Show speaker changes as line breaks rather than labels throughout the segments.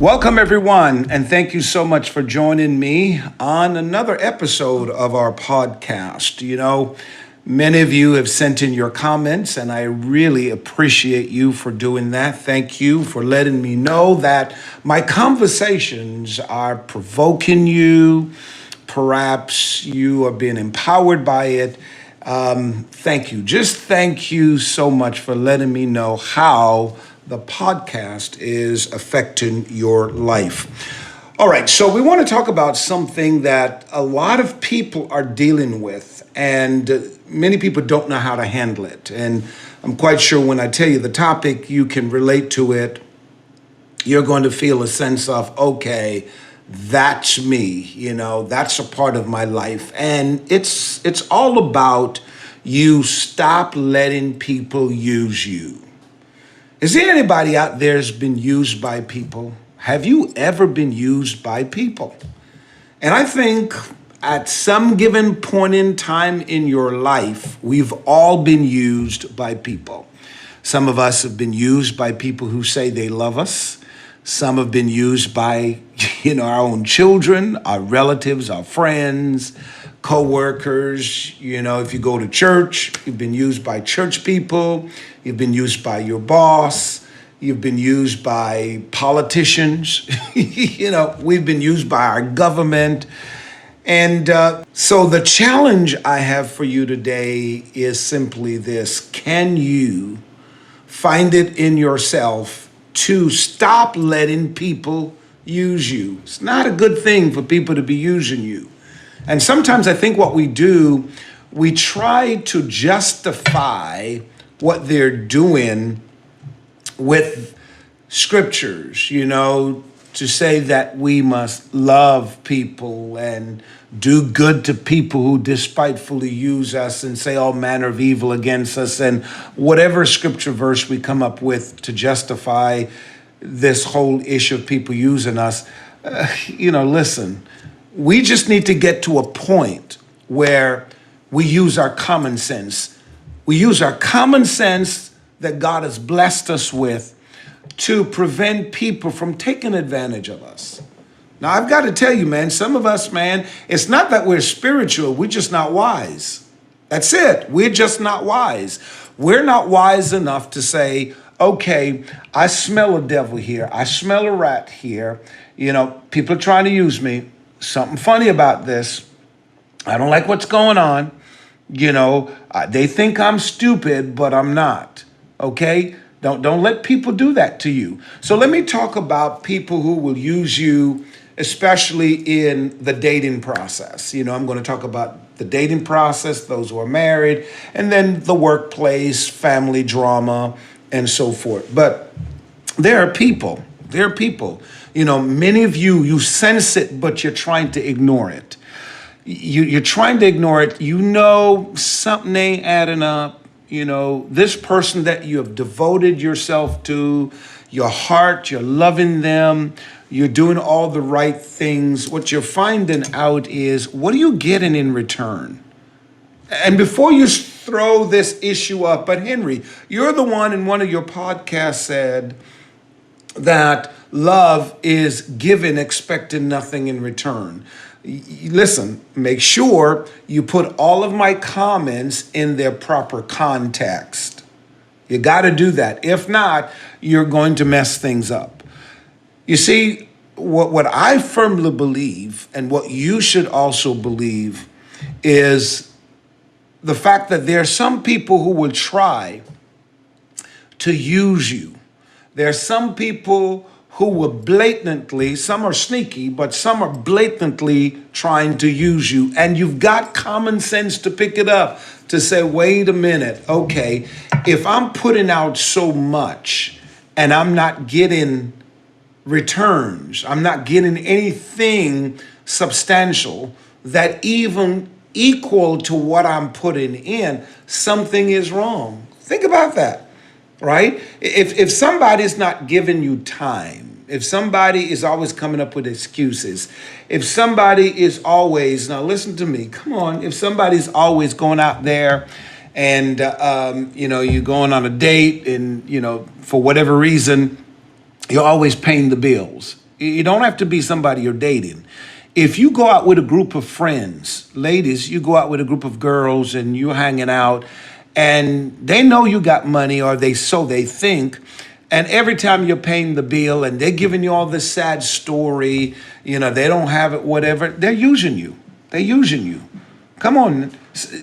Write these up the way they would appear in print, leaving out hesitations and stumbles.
Welcome, everyone, and thank you so much for joining me on another episode of our podcast. Many of you have sent in your comments, and I really appreciate you for doing that. Thank you for letting me know that my conversations are provoking you. Perhaps you are being empowered by it. Thank you. Just thank you so much for letting me know how the podcast is affecting your life. All right, so we want to talk about something that a lot of people are dealing with, and many people don't know how to handle it. And I'm quite sure when I tell you the topic, you can relate to it. You're going to feel a sense of, okay, that's me, that's a part of my life. And it's all about you stop letting people use you. Is there anybody out there that's been used by people? Have you ever been used by people? And I think at some given point in time in your life, we've all been used by people. Some of us have been used by people who say they love us. Some have been used by, our own children, our relatives, our friends, co-workers. If you go to church, you've been used by church people. You've been used by your boss. You've been used by politicians. We've been used by our government. And so the challenge I have for you today is simply this. Can you find it in yourself to stop letting people use you? It's not a good thing for people to be using you. And sometimes I think what we do, we try to justify what they're doing with scriptures, to say that we must love people and do good to people who despitefully use us and say all manner of evil against us, and whatever scripture verse we come up with to justify this whole issue of people using us. Listen, we just need to get to a point where we use our common sense. We use our common sense that God has blessed us with to prevent people from taking advantage of us. Now, I've got to tell you, man, some of us, man, it's not that we're spiritual. We're just not wise. That's it. We're just not wise. We're not wise enough to say, okay, I smell a devil here. I smell a rat here. People are trying to use me. Something funny about this. I don't like what's going on. They think I'm stupid, but I'm not. Okay? Don't let people do that to you. So let me talk about people who will use you, especially in the dating process. I'm going to talk about the dating process, those who are married, and then the workplace, family drama, and so forth. But there are people. Many of you sense it, but you're trying to ignore it. You're trying to ignore it. Something ain't adding up. This person that you have devoted yourself to, your heart, you're loving them, you're doing all the right things. What you're finding out is, what are you getting in return? And before you throw this issue up, but Henry, you're the one in one of your podcasts said that love is given expecting nothing in return. Listen, make sure you put all of my comments in their proper context. You got to do that. If not, you're going to mess things up. You see, what I firmly believe, and what you should also believe, is the fact that there are some people who will try to use you. There are some people who will blatantly, some are sneaky, but some are blatantly trying to use you. And you've got common sense to pick it up, to say, wait a minute, okay, if I'm putting out so much and I'm not getting returns, I'm not getting anything substantial that even equal to what I'm putting in, something is wrong. Think about that. Right? If somebody's not giving you time, if somebody is always coming up with excuses, if somebody is always, now listen to me, come on, if somebody's always going out there and, you're going on a date and, for whatever reason, you're always paying the bills. You don't have to be somebody you're dating. If you go out with a group of friends, ladies, you go out with a group of girls and you're hanging out and they know you got money, or they think, and every time you're paying the bill and they're giving you all this sad story, they don't have it, whatever, they're using you. They're using you. Come on.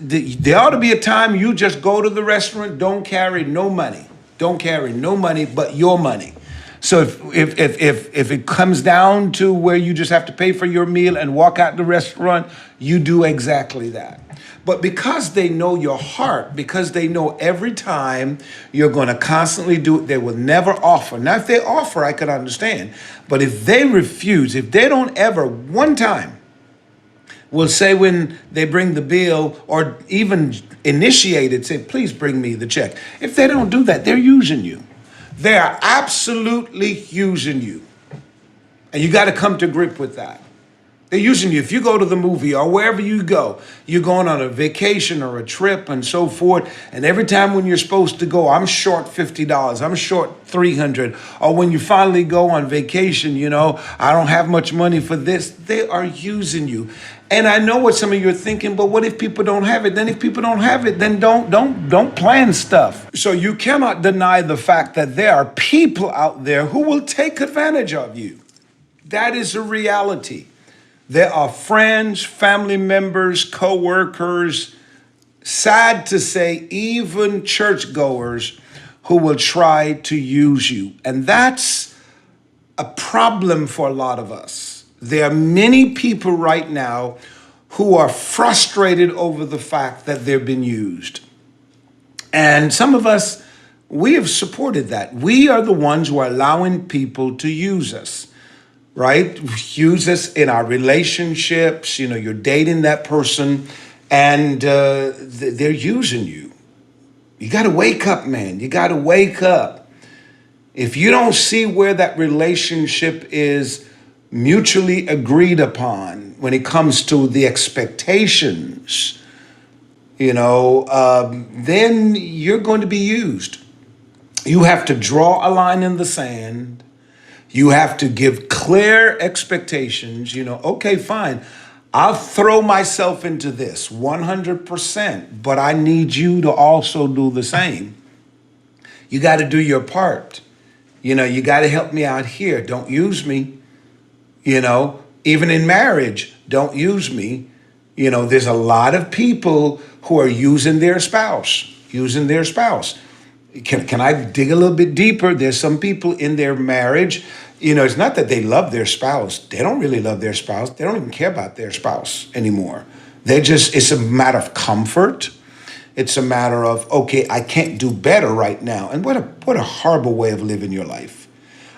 There ought to be a time you just go to the restaurant, don't carry no money. Don't carry no money but your money. So if it comes down to where you just have to pay for your meal and walk out the restaurant, you do exactly that. But because they know your heart, because they know every time you're going to constantly do it, they will never offer. Now, if they offer, I could understand. But if they refuse, if they don't ever one time will say when they bring the bill, or even initiate it, say, please bring me the check. If they don't do that, they're using you. They are absolutely using you. And you got to come to grip with that. They're using you. If you go to the movie or wherever you go, you're going on a vacation or a trip and so forth. And every time when you're supposed to go, I'm short $50, I'm short $300. Or when you finally go on vacation, I don't have much money for this. They are using you. And I know what some of you are thinking, but what if people don't have it? Then if people don't have it, then don't plan stuff. So you cannot deny the fact that there are people out there who will take advantage of you. That is a reality. There are friends, family members, co-workers, sad to say, even churchgoers who will try to use you. And that's a problem for a lot of us. There are many people right now who are frustrated over the fact that they've been used. And some of us, we have supported that. We are the ones who are allowing people to use us. Right? Use us in our relationships. You're dating that person and they're using you. You got to wake up, man. You got to wake up. If you don't see where that relationship is mutually agreed upon when it comes to the expectations, then you're going to be used. You have to draw a line in the sand. You have to give clear expectations, okay, fine. I'll throw myself into this 100%, but I need you to also do the same. You got to do your part. You got to help me out here. Don't use me. Even in marriage, don't use me. There's a lot of people who are using their spouse. Can I dig a little bit deeper? There's some people in their marriage, it's not that they love their spouse. They don't really love their spouse. They don't even care about their spouse anymore. It's a matter of comfort. It's a matter of, okay, I can't do better right now. And what a horrible way of living your life.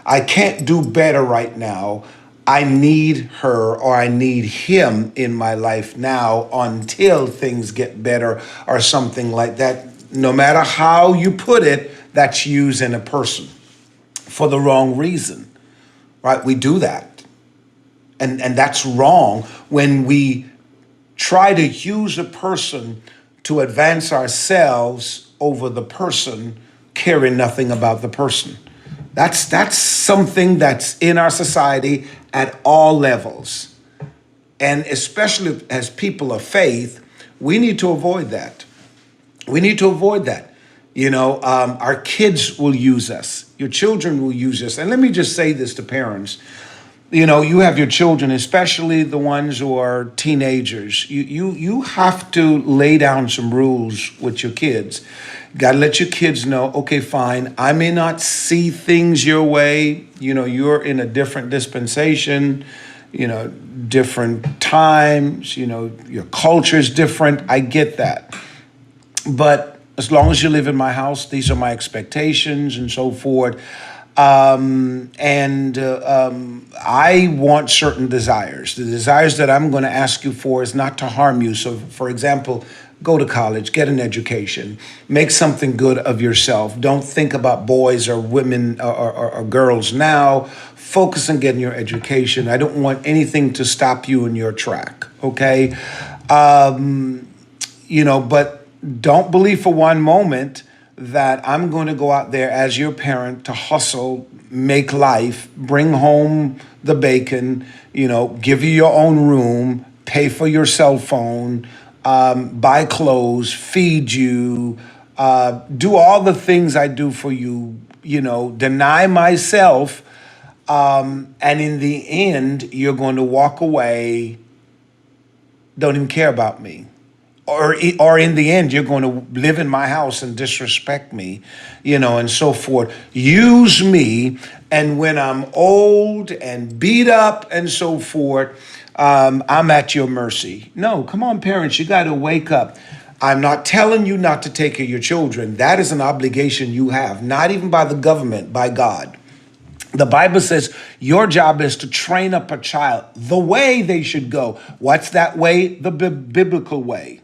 I can't do better right now. I need her or I need him in my life now until things get better or something like that. No matter how you put it, that's using a person for the wrong reason, right? We do that. And that's wrong when we try to use a person to advance ourselves over the person, caring nothing about the person. That's something that's in our society at all levels. And especially as people of faith, we need to avoid that. We need to avoid that. Our kids will use us. Your children will use us. And let me just say this to parents. You have your children, especially the ones who are teenagers. You have to lay down some rules with your kids. Got to let your kids know, okay, fine, I may not see things your way. You're in a different dispensation, different times, your culture is different. I get that. But as long as you live in my house, these are my expectations and so forth. I want certain desires. The desires that I'm going to ask you for is not to harm you. So, for example, go to college, get an education, make something good of yourself. Don't think about boys or women or girls now. Focus on getting your education. I don't want anything to stop you in your track, okay? But don't believe for one moment that I'm going to go out there as your parent to hustle, make life, bring home the bacon, give you your own room, pay for your cell phone, buy clothes, feed you, do all the things I do for you, deny myself. And in the end, you're going to walk away, don't even care about me. Or in the end, you're going to live in my house and disrespect me, and so forth. Use me, and when I'm old and beat up and so forth, I'm at your mercy. No, come on, parents, you got to wake up. I'm not telling you not to take care of your children. That is an obligation you have, not even by the government, by God. The Bible says your job is to train up a child the way they should go. What's that way? The biblical way.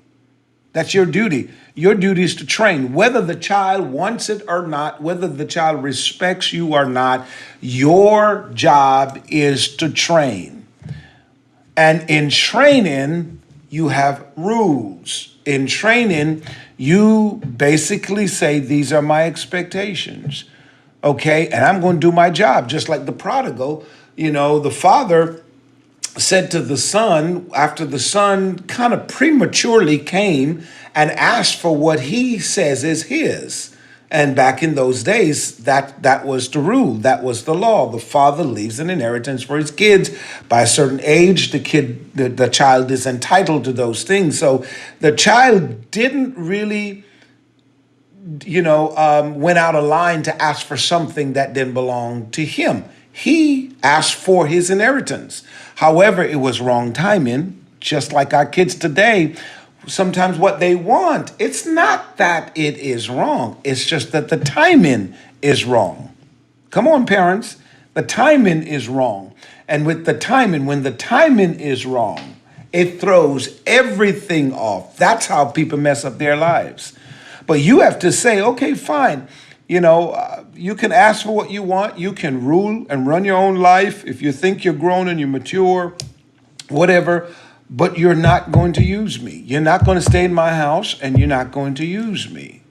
That's your duty. Your duty is to train, whether the child wants it or not, whether the child respects you or not. Your job is to train. And in training, you have rules. In training, you basically say, these are my expectations. Okay, and I'm going to do my job, just like the prodigal. The father said to the son, after the son kind of prematurely came and asked for what he says is his. And back in those days, that was the rule, that was the law. The father leaves an inheritance for his kids. By a certain age, the child is entitled to those things. So the child didn't really went out of line to ask for something that didn't belong to him. He asked for his inheritance. However, it was wrong timing, just like our kids today. Sometimes what they want, it's not that it is wrong. It's just that the timing is wrong. Come on, parents. The timing is wrong. And with the timing, when the timing is wrong, it throws everything off. That's how people mess up their lives. But you have to say, okay, fine. You can ask for what you want. You can rule and run your own life. If you think you're grown and you're mature, whatever, but you're not going to use me. You're not going to stay in my house, and you're not going to use me.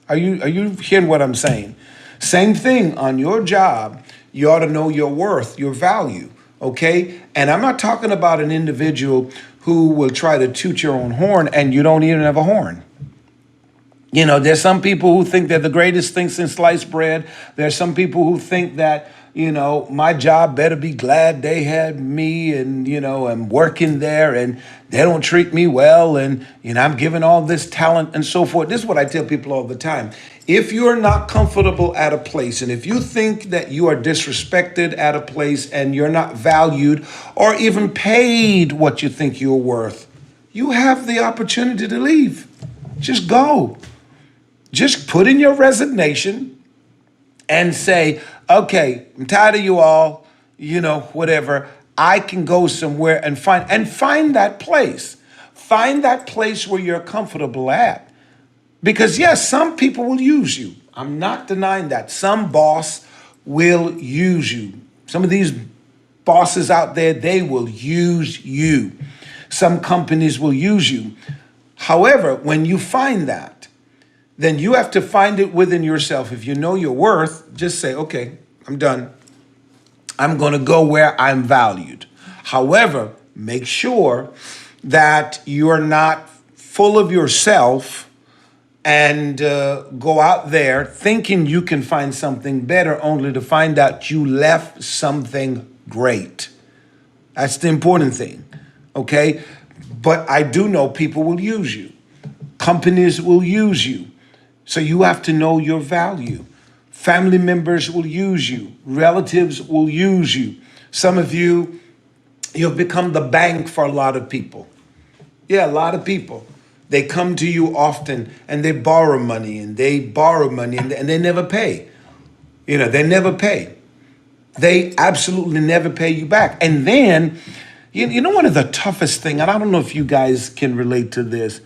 Are you hearing what I'm saying? Same thing on your job. You ought to know your worth, your value, okay? And I'm not talking about an individual who will try to toot your own horn and you don't even have a horn. There's some people who think they're the greatest thing since sliced bread. There's some people who think that, my job better be glad they had me and, I'm working there and they don't treat me well and, I'm given all this talent and so forth. This is what I tell people all the time. If you're not comfortable at a place and if you think that you are disrespected at a place and you're not valued or even paid what you think you're worth, you have the opportunity to leave. Just go. Just put in your resignation and say, okay, I'm tired of you all, whatever. I can go somewhere and find that place. Find that place where you're comfortable at. Because yes, some people will use you. I'm not denying that. Some boss will use you. Some of these bosses out there, they will use you. Some companies will use you. However, when you find that, then you have to find it within yourself. If you know your worth, just say, okay, I'm done. I'm going to go where I'm valued. However, make sure that you're not full of yourself and go out there thinking you can find something better only to find out you left something great. That's the important thing, okay? But I do know people will use you. Companies will use you. So you have to know your value. Family members will use you. Relatives will use you. Some of you, you've become the bank for a lot of people. Yeah, a lot of people. They come to you often and they borrow money and they never pay. They never pay. They absolutely never pay you back. And then, one of the toughest thing, and I don't know if you guys can relate to this,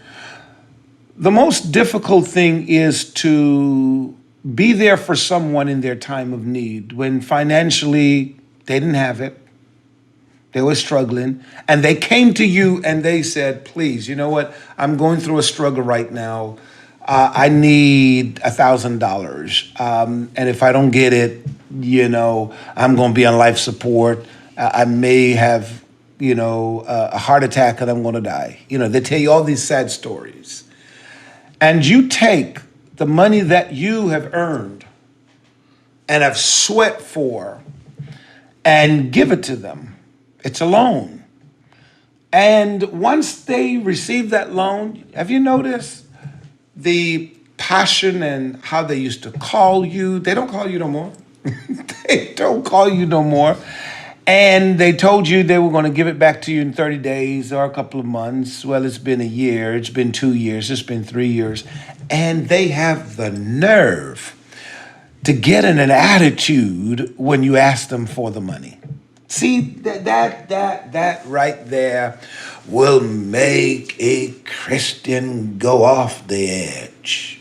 the most difficult thing is to be there for someone in their time of need when financially they didn't have it. They were struggling and they came to you and they said, please, you know what? I'm going through a struggle right now. I need $1,000. And if I don't get it, I'm going to be on life support. I may have, a heart attack and I'm going to die. They tell you all these sad stories. And you take the money that you have earned and have sweat for and give it to them. It's a loan. And once they receive that loan, have you noticed the passion and how they used to call you? They don't call you no more. They don't call you no more. And they told you they were going to give it back to you in 30 days or a couple of months. Well, it's been a year, it's been 2 years, it's been 3 years. And they have the nerve to get in an attitude when you ask them for the money. See, that right there will make a Christian go off the edge.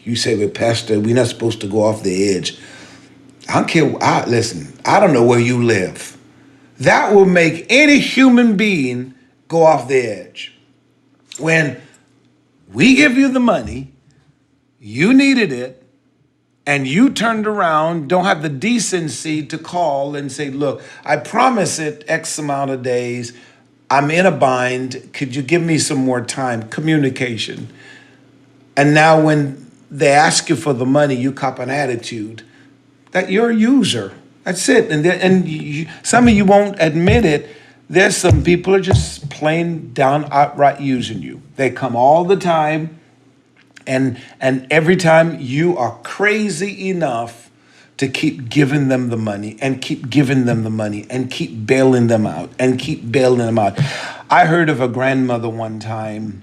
You say, well, Pastor, we're not supposed to go off the edge. I don't care. Listen, I don't know where you live. That will make any human being go off the edge. When we give you the money, you needed it, and you turned around, don't have the decency to call and say, look, I promise it X amount of days. I'm in a bind. Could you give me some more time? Communication. And now when they ask you for the money, you cop an attitude that you're a user. That's it. And some of you won't admit it. There's some people are just plain down outright using you. They come all the time. And every time you are crazy enough to keep giving them the money and keep giving them the money and keep bailing them out and keep bailing them out. I heard of a grandmother one time.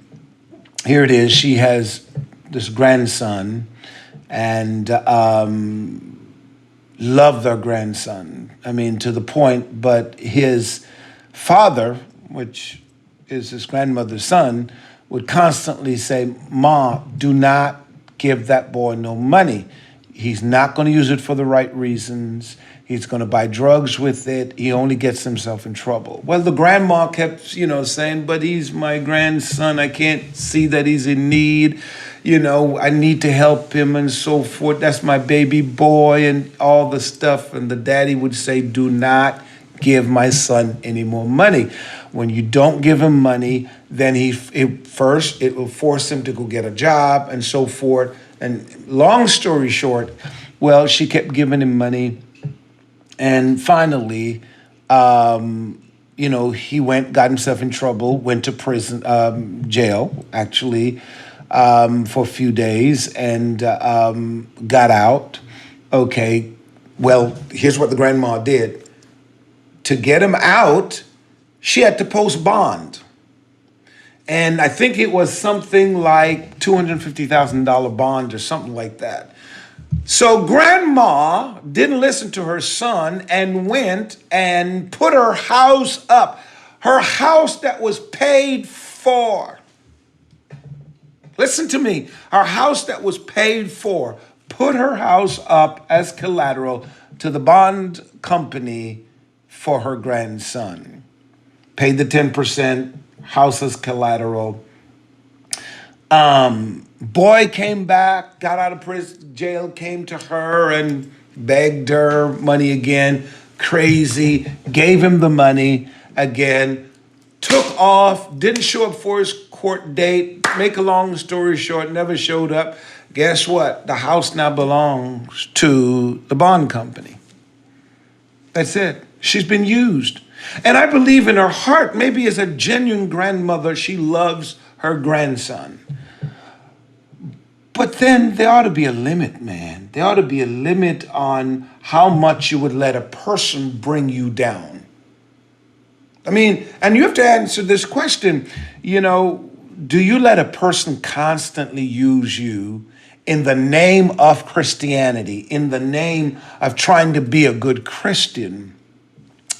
Here it is. She has this grandson and loved their grandson. I mean, to the point, but his father, which is his grandmother's son, would constantly say, Ma, do not give that boy no money. He's not going to use it for the right reasons. He's going to buy drugs with it. He only gets himself in trouble. Well, the grandma kept, saying, but he's my grandson. I can't see that he's in need. I need to help him and so forth. That's my baby boy and all the stuff. And the daddy would say, do not give my son any more money. When you don't give him money, then it will force him to go get a job and so forth. And long story short, well, she kept giving him money. And finally, he got himself in trouble, went to prison, jail, actually, for a few days and got out. Okay, well, here's what the grandma did. To get him out, she had to post bond. And I think it was something like $250,000 bond or something like that. So grandma didn't listen to her son and went and put her house up. Her house that was paid for. Listen to me. Her house that was paid for. Put her house up as collateral to the bond company for her grandson. Paid the 10%, house as collateral. Boy came back, got out of prison, jail, came to her and begged her money again. Crazy, gave him the money again, took off, didn't show up for his court date. Make a long story short, never showed up. Guess what? The house now belongs to the bond company. That's it. She's been used. And I believe in her heart, maybe as a genuine grandmother, she loves her grandson. But then there ought to be a limit, man. There ought to be a limit on how much you would let a person bring you down. I mean, and you have to answer this question, do you let a person constantly use you in the name of Christianity, in the name of trying to be a good Christian,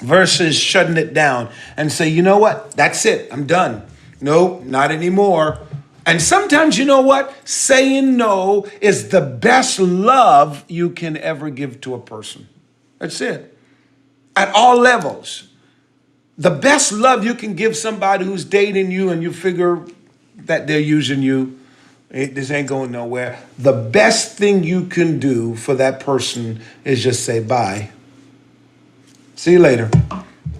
versus shutting it down and say, you know what, that's it, I'm done. No, not anymore. And sometimes, you know what, saying no is the best love you can ever give to a person. That's it. At all levels. The best love you can give somebody who's dating you and you figure that they're using you, This ain't going nowhere. The best thing you can do for that person is just say, bye. See you later.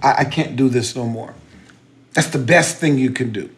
I can't do this no more. That's the best thing you can do.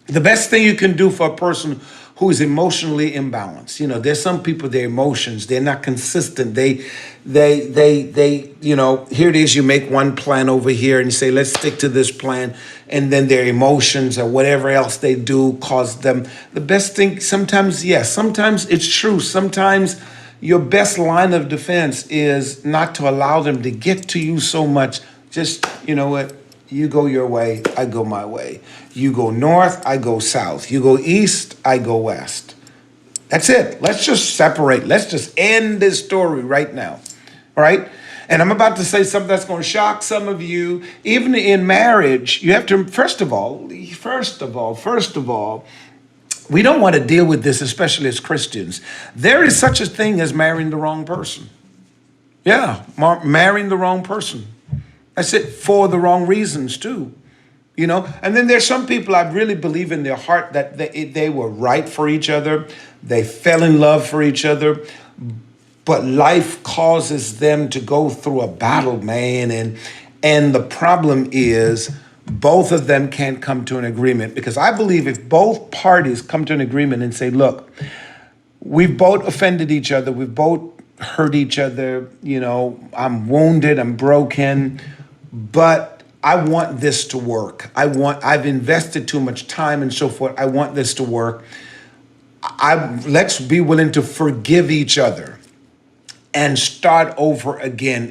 The best thing you can do for a person who is emotionally imbalanced. There's some people, their emotions, they're not consistent. They, here it is, you make one plan over here and you say, let's stick to this plan. And then their emotions or whatever else they do cause them. The best thing, sometimes, yes, sometimes it's true. Sometimes your best line of defense is not to allow them to get to you so much. Just, you know what? You go your way, I go my way. You go north, I go south. You go east, I go west. That's it. Let's just separate. Let's just end this story right now. All right? And I'm about to say something that's going to shock some of you. Even in marriage, you have to, first of all, we don't want to deal with this, especially as Christians. There is such a thing as marrying the wrong person. Yeah, marrying the wrong person. That's it, for the wrong reasons too, And then there's some people I really believe in their heart that they were right for each other. They fell in love for each other, but life causes them to go through a battle, man. And the problem is both of them can't come to an agreement, because I believe if both parties come to an agreement and say, look, we've both offended each other. We've both hurt each other. I'm wounded. I'm broken. But I want this to work. I've invested too much time and so forth. I want this to work. Let's be willing to forgive each other and start over again.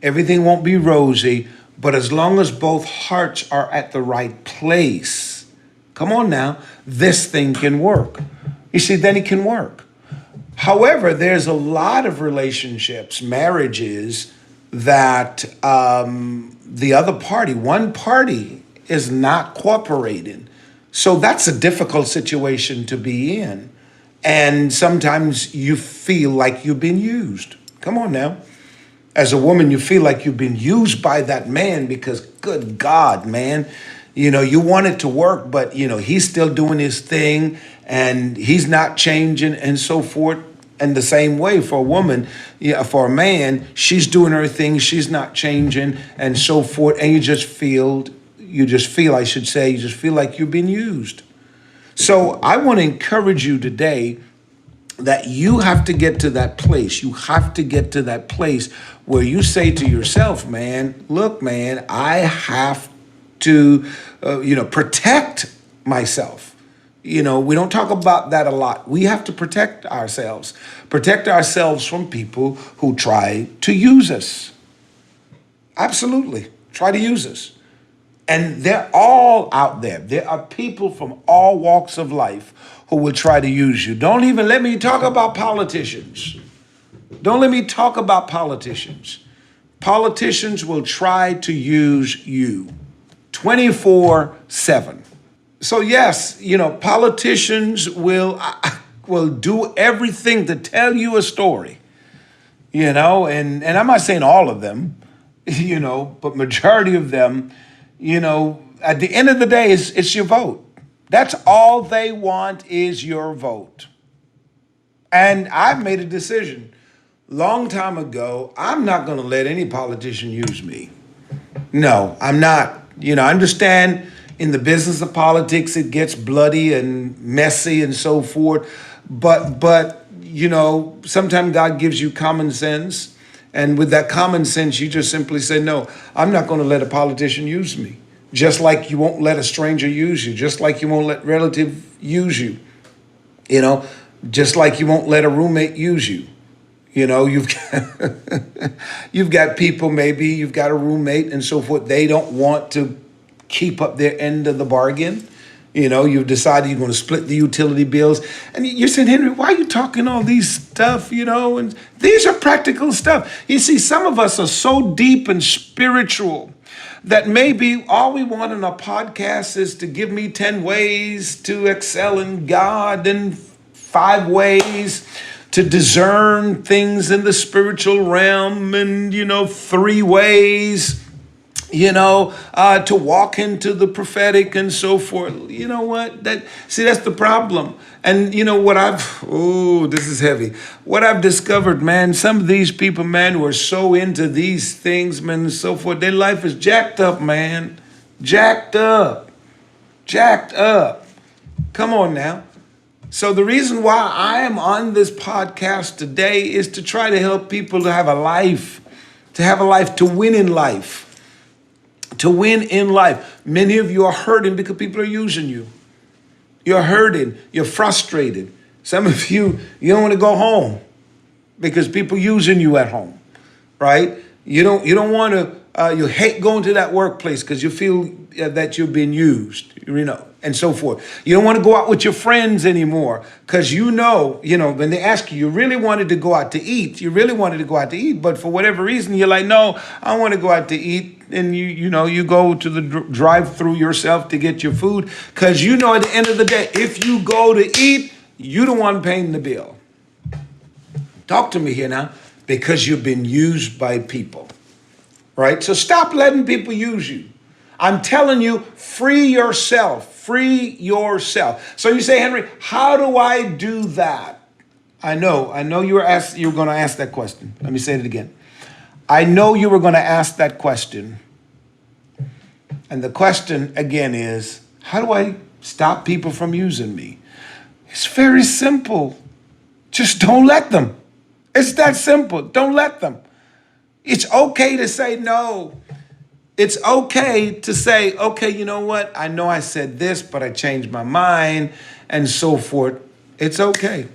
Everything won't be rosy, but as long as both hearts are at the right place, come on now, this thing can work. You see, then it can work. However, there's a lot of relationships, marriages, that the other party, one party, is not cooperating. So that's a difficult situation to be in. And sometimes you feel like you've been used. Come on now. As a woman, you feel like you've been used by that man because, good God, man, you want it to work, but, he's still doing his thing and he's not changing and so forth. And the same way for a woman, for a man, she's doing her thing, she's not changing, and so forth. And you just feel like you've been used. So I want to encourage you today that you have to get to that place. You have to get to that place where you say to yourself, man, look, man, I have to, protect myself. We don't talk about that a lot. We have to protect ourselves from people who try to use us. Absolutely, try to use us. And they're all out there. There are people from all walks of life who will try to use you. Don't even let me talk about politicians. Don't let me talk about politicians. Politicians will try to use you 24/7. So yes, politicians will do everything to tell you a story, and I'm not saying all of them, but majority of them, at the end of the day, it's your vote. That's all they want is your vote. And I've made a decision long time ago. I'm not going to let any politician use me. No, I'm not. I understand in the business of politics, it gets bloody and messy and so forth. But sometimes God gives you common sense. And with that common sense, you just simply say, no, I'm not going to let a politician use me. Just like you won't let a stranger use you. Just like you won't let relative use you. Just like you won't let a roommate use you. You've got people, maybe you've got a roommate and so forth. They don't want to keep up their end of the bargain. You've decided you're going to split the utility bills. And you're saying, Henry, why are you talking all these stuff, And these are practical stuff. You see, some of us are so deep and spiritual that maybe all we want in a podcast is to give me 10 ways to excel in God and 5 ways to discern things in the spiritual realm and, 3 ways to walk into the prophetic and so forth. You know what? That's the problem. And this is heavy. What I've discovered, man, some of these people, man, who are so into these things, man, and so forth, their life is jacked up, man. Jacked up. Jacked up. Come on now. So the reason why I am on this podcast today is to try to help people to have a life, to win in life. To win in life. Many of you are hurting because people are using you. You're hurting. You're frustrated. Some of you don't want to go home because people using you at home, right? You don't want to, you hate going to that workplace because you feel that you've been used, and so forth. You don't want to go out with your friends anymore because when they ask you, you really wanted to go out to eat. You really wanted to go out to eat, but for whatever reason, you're like, no, I want to go out to eat. And you go to the drive-through yourself to get your food because at the end of the day, if you go to eat, you're the one paying the bill. Talk to me here now, because you've been used by people, right? So stop letting people use you. I'm telling you, free yourself. Free yourself. So you say, Henry, how do I do that? I know you were going to ask that question. Let me say it again. I know you were going to ask that question. And the question, again, is, how do I stop people from using me? It's very simple. Just don't let them. It's that simple. Don't let them. It's okay to say no. It's okay to say, okay, you know what? I know I said this, but I changed my mind and so forth. It's okay.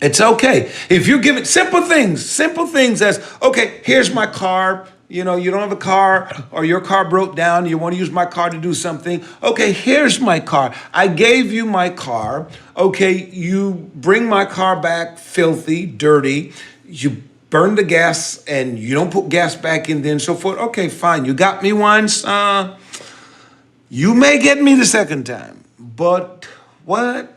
It's okay. If you give it simple things as, okay, here's my car. You don't have a car or your car broke down. You want to use my car to do something. Okay, here's my car. I gave you my car. Okay, you bring my car back filthy, dirty. You burn the gas and you don't put gas back in there and so forth. Okay, fine. You got me once. You may get me the second time. But what?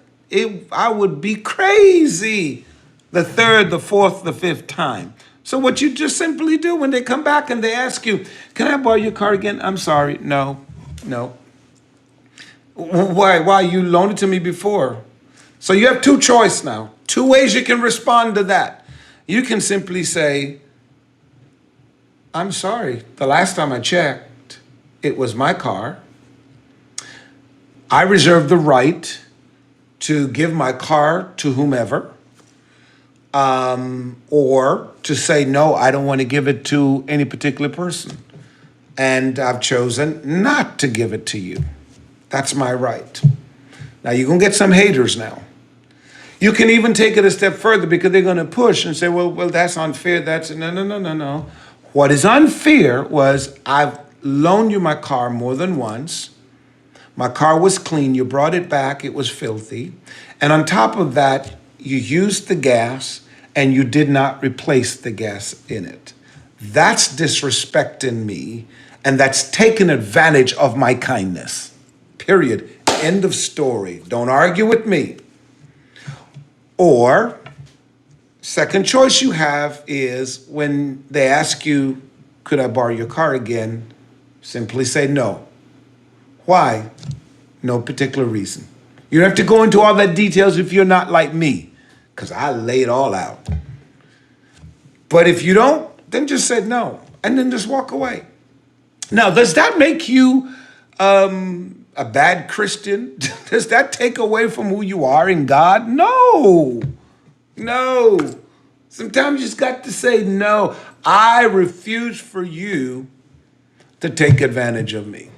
I would be crazy the third, the fourth, the fifth time. So what you just simply do when they come back and they ask you, can I borrow your car again? I'm sorry. No. Why? You loaned it to me before. So you have two choices now. Two ways you can respond to that. You can simply say, I'm sorry. The last time I checked, it was my car. I reserve the right to give my car to whomever, or to say, no, I don't want to give it to any particular person. And I've chosen not to give it to you. That's my right. Now, you're going to get some haters now. You can even take it a step further because they're going to push and say, well, that's unfair. No. What is unfair was I've loaned you my car more than once. My car was clean. You brought it back. It was filthy. And on top of that, you used the gas and you did not replace the gas in it. That's disrespecting me, and that's taking advantage of my kindness. Period. End of story. Don't argue with me. Or, second choice you have is when they ask you, could I borrow your car again? Simply say no. Why? No particular reason. You don't have to go into all that details if you're not like me, because I lay it all out. But if you don't, then just say no, and then just walk away. Now, does that make you a bad Christian? Does that take away from who you are in God? No. Sometimes you just got to say no. I refuse for you to take advantage of me.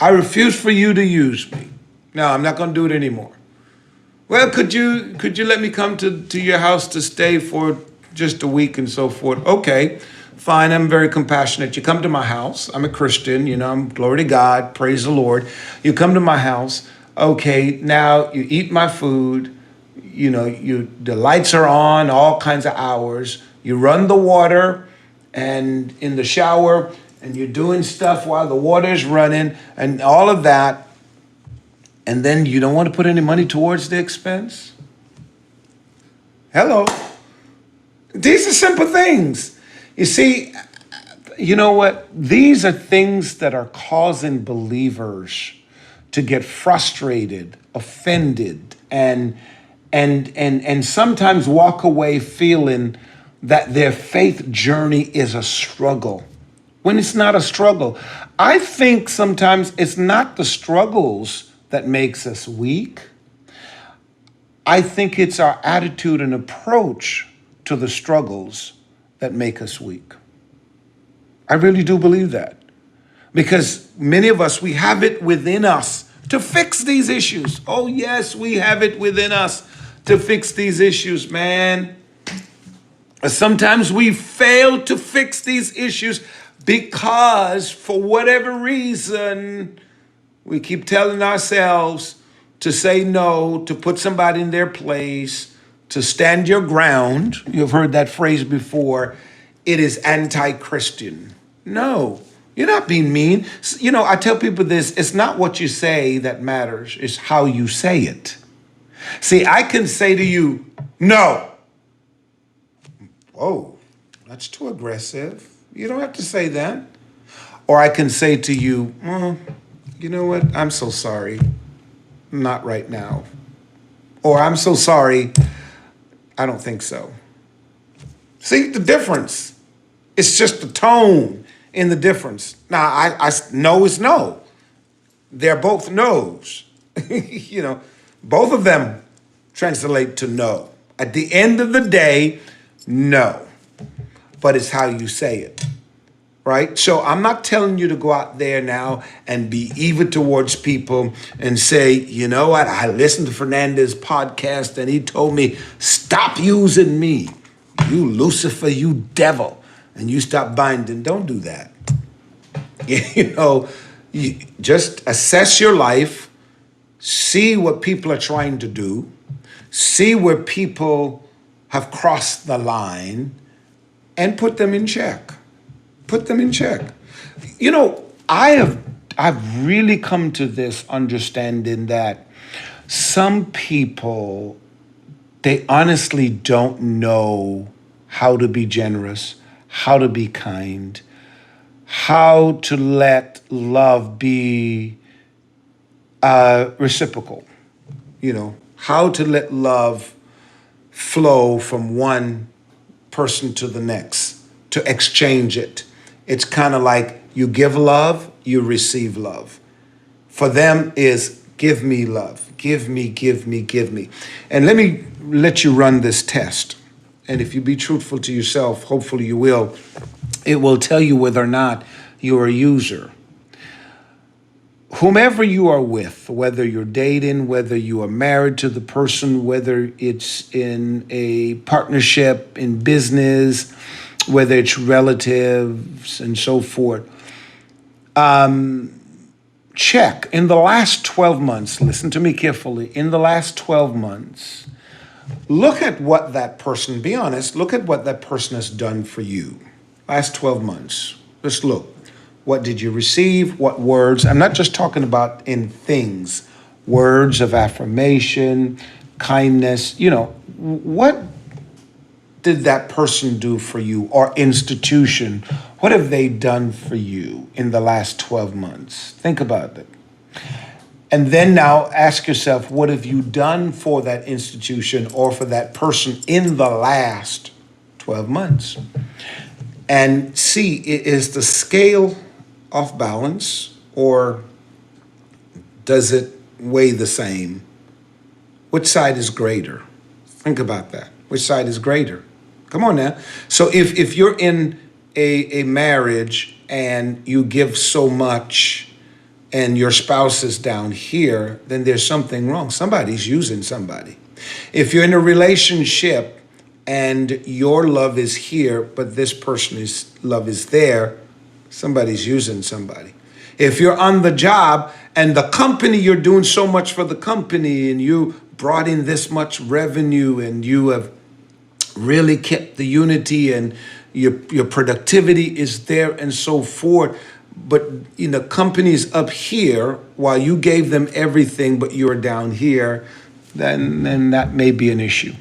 I refuse for you to use me. No, I'm not going to do it anymore. Well, could you let me come to your house to stay for just a week and so forth? Okay, fine. I'm very compassionate. You come to my house. I'm a Christian. I'm glory to God. Praise the Lord. You come to my house. Okay, now you eat my food. The lights are on all kinds of hours. You run the water and in the shower, and you're doing stuff while the water's running and all of that. And then you don't want to put any money towards the expense? Hello. These are simple things. You see, You know what? These are things that are causing believers to get frustrated, offended, and sometimes walk away feeling that their faith journey is a struggle when it's not a struggle. I think sometimes it's not the struggles that makes us weak. I think it's our attitude and approach to the struggles that make us weak. I really do believe that. Because many of us, we have it within us to fix these issues. Oh, yes, we have it within us to fix these issues, man. Sometimes we fail to fix these issues because, for whatever reason, we keep telling ourselves to say no, to put somebody in their place, to stand your ground. You've heard that phrase before. It is anti-Christian. No, you're not being mean. You know, I tell people this, it's not what you say that matters, it's how you say it. See, I can say to you, no. Whoa, that's too aggressive. You don't have to say that. Or I can say to you, you know what? I'm so sorry. Not right now. Or I'm so sorry. I don't think so. See the difference? It's just the tone in the difference. Now, I no is no. They're both no's. You know, both of them translate to no. At the end of the day, no. But it's how you say it, right? So I'm not telling you to go out there now and be evil towards people and say, you know what, I listened to Fernandez podcast and he told me, stop using me. You Lucifer, you devil. And you stop binding. Don't do that. You know, you just assess your life, see what people are trying to do, see where people have crossed the line, and put them in check. Put them in check. You know, I've really come to this understanding that some people, they honestly don't know how to be generous, how to be kind, how to let love be reciprocal, you know, how to let love flow from one person to the next, to exchange it. It's kind of like you give love, you receive love. For them is give me love, give me, give me, give me. And let me let you run this test. And if you be truthful to yourself, hopefully you will, it will tell you whether or not you're a user. Whomever you are with, whether you're dating, whether you are married to the person, whether it's in a partnership, in business, whether it's relatives and so forth, check. In the last 12 months, listen to me carefully, in the last 12 months, look at what that person, be honest, look at what that person has done for you. Last 12 months. Just look. What did you receive? What words? I'm not just talking about in things. Words of affirmation, kindness. You know, what did that person do for you, or institution? What have they done for you in the last 12 months? Think about it. And then now ask yourself, what have you done for that institution or for that person in the last 12 months? And see, is the scale off balance, or does it weigh the same? Which side is greater? Think about that. Which side is greater? Come on now. So if you're in a marriage and you give so much and your spouse is down here, then there's something wrong. Somebody's using somebody. If you're in a relationship and your love is here, but this person's love is there, somebody's using somebody. If you're on the job and the company, you're doing so much for the company and you brought in this much revenue and you have really kept the unity and your productivity is there and so forth, but you know, company's up here while you gave them everything, but you're down here, then that may be an issue.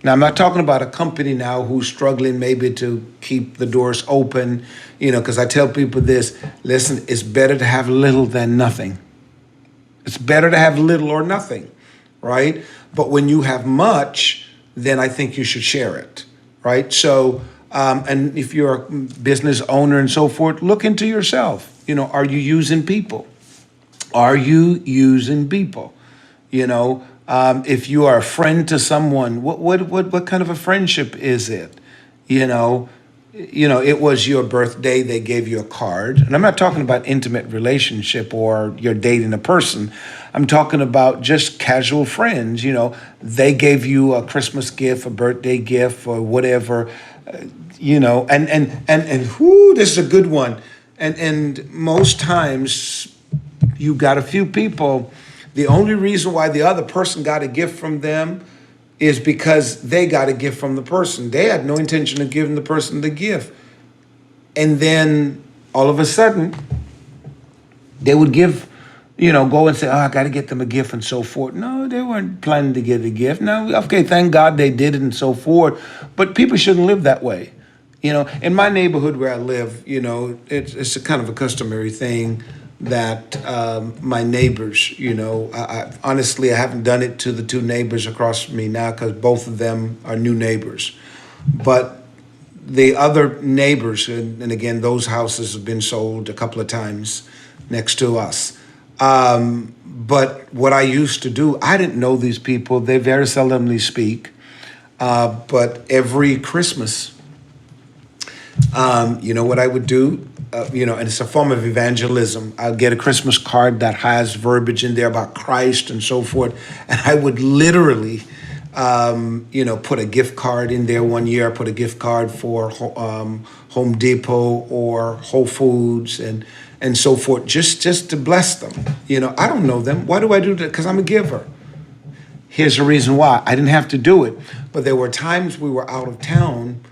Now, I'm not talking about a company now who's struggling maybe to keep the doors open, because I tell people this, listen, it's better to have little than nothing. It's better to have little or nothing, right? But when you have much, then I think you should share it, right? So, and if you're a business owner and so forth, look into yourself. Are you using people? Are you using people? If you are a friend to someone, what kind of a friendship is it? It was your birthday, they gave you a card. And I'm not talking about intimate relationship or you're dating a person. I'm talking about just casual friends. They gave you a Christmas gift, a birthday gift, or whatever. And whoo, this is a good one. And most times you got a few people. The only reason why the other person got a gift from them is because they got a gift from the person. They had no intention of giving the person the gift. And then all of a sudden, they would give, go and say, I got to get them a gift and so forth. No, they weren't planning to get a gift. No, okay, thank God they did it and so forth. But people shouldn't live that way. In my neighborhood where I live, it's a kind of a customary thing that my neighbors, honestly, I haven't done it to the two neighbors across from me now because both of them are new neighbors. But the other neighbors, and again, those houses have been sold a couple of times next to us. But what I used to do, I didn't know these people. They very seldomly speak. But every Christmas, what I would do? And it's a form of evangelism. I'll get a Christmas card that has verbiage in there about Christ and so forth. And I would literally, put a gift card in there. One year, I put a gift card for Home Depot or Whole Foods and so forth, just to bless them. I don't know them. Why do I do that? Because I'm a giver. Here's the reason why. I didn't have to do it. But there were times we were out of town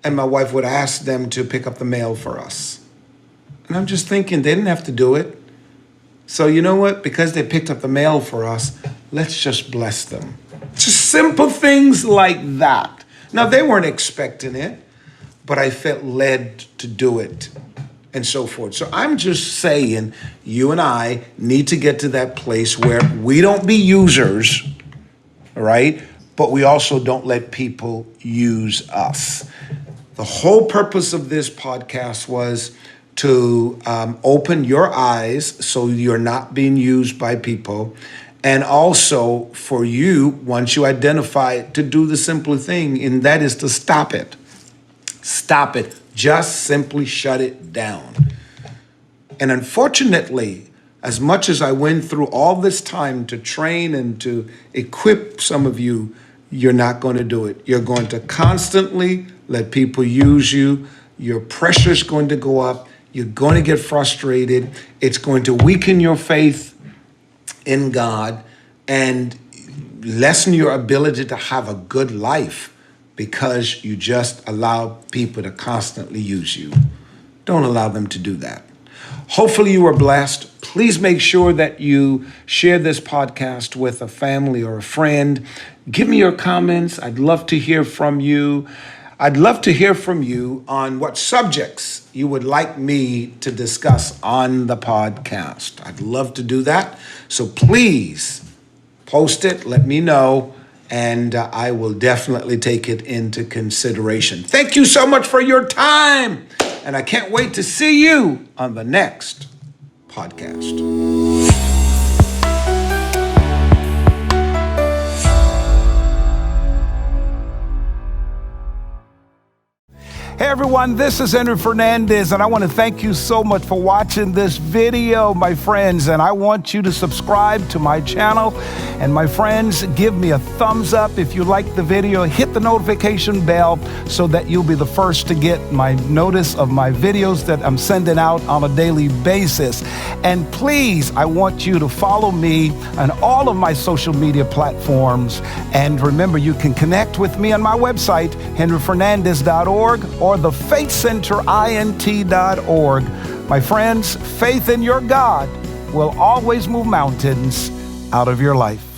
and my wife would ask them to pick up the mail for us. And I'm just thinking, they didn't have to do it. So you know what? Because they picked up the mail for us, let's just bless them. Just simple things like that. Now, they weren't expecting it, but I felt led to do it and so forth. So I'm just saying, you and I need to get to that place where we don't be users, all right? But we also don't let people use us. The whole purpose of this podcast was to open your eyes so you're not being used by people. And also for you, once you identify it, to do the simple thing, and that is to stop it. Stop it. Just simply shut it down. And unfortunately, as much as I went through all this time to train and to equip some of you, you're not going to do it. You're going to constantly let people use you. Your pressure is going to go up. You're going to get frustrated. It's going to weaken your faith in God and lessen your ability to have a good life because you just allow people to constantly use you. Don't allow them to do that. Hopefully you were blessed. Please make sure that you share this podcast with a family or a friend. Give me your comments. I'd love to hear from you. I'd love to hear from you on what subjects you would like me to discuss on the podcast. I'd love to do that. So please post it, let me know, and I will definitely take it into consideration. Thank you so much for your time, and I can't wait to see you on the next podcast. Hey everyone, this is Fernandez, and I want to thank you so much for watching this video, my friends, and I want you to subscribe to my channel. And my friends, give me a thumbs up if you like the video. Hit the notification bell so that you'll be the first to get my notice of my videos that I'm sending out on a daily basis. And please, I want you to follow me on all of my social media platforms. And remember, you can connect with me on my website, henryfernandez.org, or the faithcenterint.org. My friends, faith in your God will always move mountains out of your life.